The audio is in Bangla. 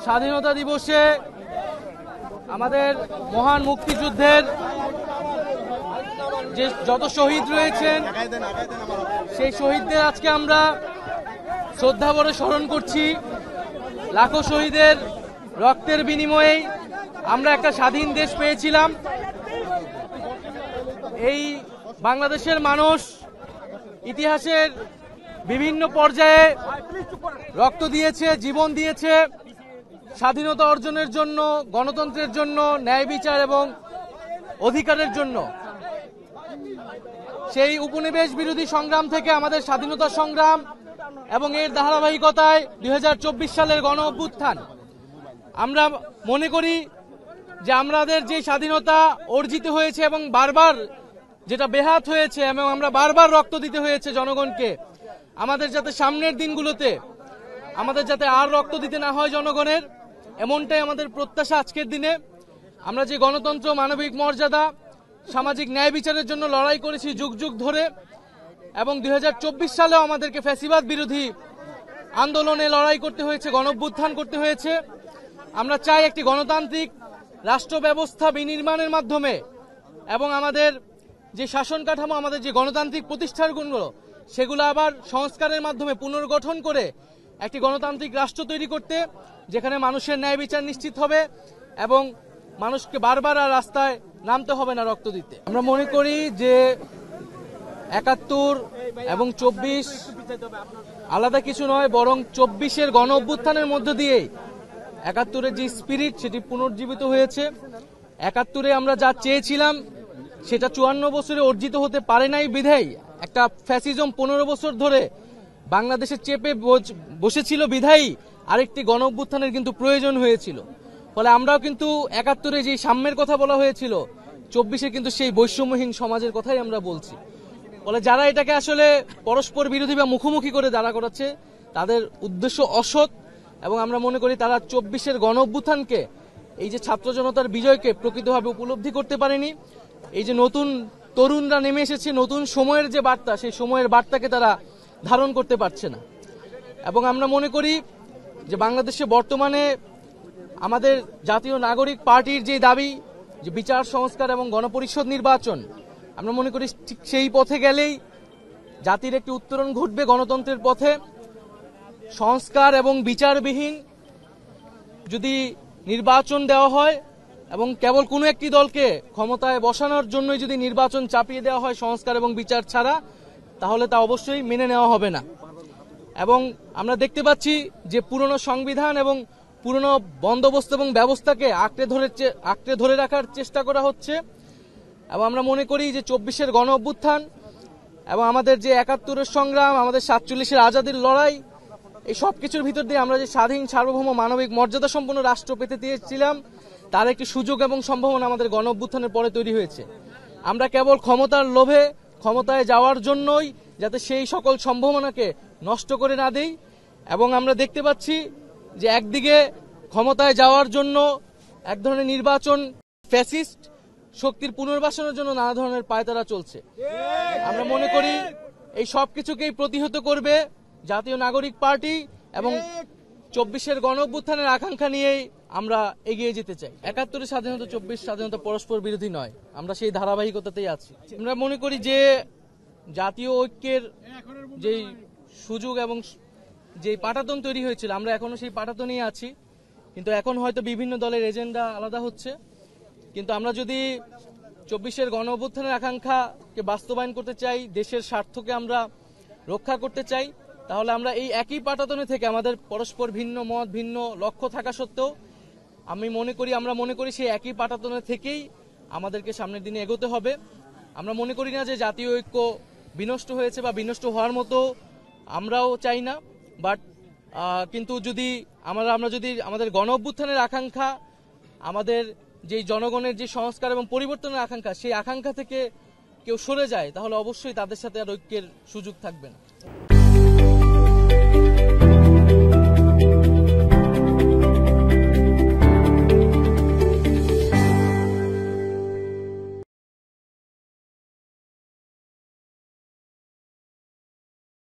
স্বাধীনতা দিবসে আমাদের মহান মুক্তিযুদ্ধের যে যত শহীদ রয়েছেন সেই শহীদদের আজকে আমরা শ্রদ্ধা ভরে স্মরণ করছি। লাখো শহীদের রক্তের বিনিময়ে আমরা একটা স্বাধীন দেশ পেয়েছিলাম। এই বাংলাদেশের মানুষ ইতিহাসের বিভিন্ন পর্যায়ে রক্ত দিয়েছে, জীবন দিয়েছে স্বাধীনতা অর্জনের জন্য, গণতন্ত্রের জন্য, ন্যায় বিচার এবং অধিকারের জন্য। সেই উপনিবেশ বিরোধী সংগ্রাম থেকে আমাদের স্বাধীনতা সংগ্রাম এবং এর ধারাবাহিকতায় 2024 সালের গণ অভ্যুত্থান। আমরা মনে করি যে আমাদের যে স্বাধীনতা অর্জিত হয়েছে এবং বারবার যেটা বেহাত হয়েছে এবং আমরা বারবার রক্ত দিতে হয়েছে জনগণকে, আমাদের যাতে সামনের দিনগুলোতে আমাদের যাতে আর রক্ত দিতে না হয় জনগণের, এমনটাই আমাদের প্রত্যাশা। আজকের দিনে আমরা যে গণতন্ত্র, মানবিক মর্যাদা, সামাজিক ন্যায় বিচারের জন্য লড়াই করেছি যুগ যুগ ধরে, এবং 2024 সালেও আমাদেরকে ফ্যাসিবাদ বিরোধী আন্দোলনে লড়াই করতে হয়েছে, গণঅভ্যুত্থান করতে হয়েছে। আমরা চাই একটি গণতান্ত্রিক রাষ্ট্র ব্যবস্থা বিনির্মাণের মাধ্যমে এবং আমাদের যে শাসন কাঠামো, আমাদের যে গণতান্ত্রিক প্রতিষ্ঠানগুলো, সেগুলো আবার সংস্কারের মাধ্যমে পুনর্গঠন করে একটি গণতান্ত্রিক রাষ্ট্র তৈরি করতে, যেখানে মানুষের ন্যায় বিচার নিশ্চিত হবে এবং মানুষকে বারবার আর রাস্তায় নামতে হবে না রক্ত দিতে। আমরা মনে করি যে 71 এবং 24 আলাদা কিছু নয়, বরং 24-এর গণ অভ্যুত্থানের মধ্য দিয়ে 71-এর যে স্পিরিট সেটি পুনর্জীবিত হয়েছে। 71-এ আমরা যা চেয়েছিলাম সেটা 54 বছরে অর্জিত হতে পারে নাই বিধায় একটা ফ্যাসিজম 15 বছর ধরে বাংলাদেশে চেপে বসেছিল বিধায়ী আরেকটি গণ অভ্যুত্থানের কিন্তু প্রয়োজন হয়েছিল। ফলে আমরাও কিন্তু 71-এ যে সাম্যের কথা বলা হয়েছিল, 24-এ কিন্তু সেই বৈষম্যহীন সমাজের কথাই আমরা বলছি। ফলে যারা এটাকে আসলে পরস্পর বিরোধী বা মুখোমুখি করে দাঁড়া করাচ্ছে, তাদের উদ্দেশ্য অসৎ এবং আমরা মনে করি তারা 24-এর গণ অভ্যুত্থানকে, এই যে ছাত্র জনতার বিজয়কে প্রকৃতভাবে উপলব্ধি করতে পারেনি। এই যে নতুন তরুণরা নেমে এসেছে, নতুন সময়ের যে বার্তা, সেই সময়ের বার্তাকে তারা ধারণ করতে পারছে না। এবং আমরা মনে করি যে বাংলাদেশে বর্তমানে আমাদের জাতীয় নাগরিক পার্টির যে দাবি যে বিচার সংস্কার এবং গণপরিষদ নির্বাচন, আমরা মনে করি ঠিক সেই পথে গেলেই জাতির একটি উত্তরণ ঘটবে গণতন্ত্রের পথে। সংস্কার এবং বিচারবিহীন যদি নির্বাচন দেওয়া হয় এবং কেবল কোনো একটি দলকে ক্ষমতায় বসানোর জন্যই যদি নির্বাচন চাপিয়ে দেওয়া হয় সংস্কার এবং বিচার ছাড়া, তাহলে তা অবশ্যই মেনে নেওয়া হবে না। এবং আমরা দেখতে পাচ্ছি যে পুরনো সংবিধান এবং পুরনো বন্দোবস্ত এবং ব্যবস্থাকে আঁকড়ে ধরে রাখার চেষ্টা করা হচ্ছে। এবং আমরা মনে করি যে 24-এর গণ অভ্যুত্থান এবং আমাদের যে 71-এর সংগ্রাম, আমাদের 47-এর আজাদির লড়াই, এই সব কিছুর ভিতর দিয়ে আমরা যে স্বাধীন, সার্বভৌম, মানবিক মর্যাদা সম্পন্ন রাষ্ট্র পেতে চেয়েছিলাম, তার একটি সুযোগ এবং সম্ভাবনা আমাদের গণ অভ্যুত্থানের পরে তৈরি হয়েছে। আমরা কেবল ক্ষমতার লোভে ক্ষমতায় যাওয়ার জন্যই যাতে সেই সকল সম্ভাবনাকে নষ্ট করে না দেই। এবং আমরা দেখতে পাচ্ছি যে একদিকে ক্ষমতায় যাওয়ার জন্য এক ধরনের নির্বাচন, ফ্যাসিস্ট শক্তির পুনর্বাসনের জন্য নানা ধরনের পায়তারা চলছে। আমরা মনে করি এই সব কিছুকেই প্রতিহত করবে জাতীয় নাগরিক পার্টি এবং 24-এর গণ অভ্যুত্থানের আকাঙ্ক্ষা নিয়েই আমরা এগিয়ে যেতে চাই। 71-এর স্বাধীনতা, 24 স্বাধীনতা পরস্পর বিরোধী নয়, আমরা সেই ধারাবাহিকতাতেই আছি। আমরা মনে করি যে জাতীয় ঐক্যের যে সুযোগ এবং যে পাটাতন তৈরি হয়েছিল, আমরা এখনো সেই পাটাতনই আছি, কিন্তু এখন হয়তো বিভিন্ন দলের এজেন্ডা আলাদা হচ্ছে। কিন্তু আমরা যদি 24-এর গণ অভ্যুত্থানের আকাঙ্ক্ষাকে বাস্তবায়ন করতে চাই, দেশের স্বার্থকে আমরা রক্ষা করতে চাই, তাহলে আমরা এই একই পাটাতনে থেকে আমাদের পরস্পর ভিন্ন মত, ভিন্ন লক্ষ্য থাকা সত্ত্বেও আমরা মনে করি সেই একই পাটাতনে থেকেই আমাদেরকে সামনের দিনে এগোতে হবে। আমরা মনে করি না যে জাতীয় ঐক্য বিনষ্ট হয়েছে বা বিনষ্ট হওয়ার মতো আমরাও চাই না। বাট কিন্তু যদি আমরা যদি আমাদের গণ অভ্যুত্থানের আকাঙ্ক্ষা, আমাদের যে জনগণের যে সংস্কার এবং পরিবর্তনের আকাঙ্ক্ষা, সেই আকাঙ্ক্ষা থেকে কেউ সরে যায়, তাহলে অবশ্যই তাদের সাথে আর ঐক্যের সুযোগ থাকবে না।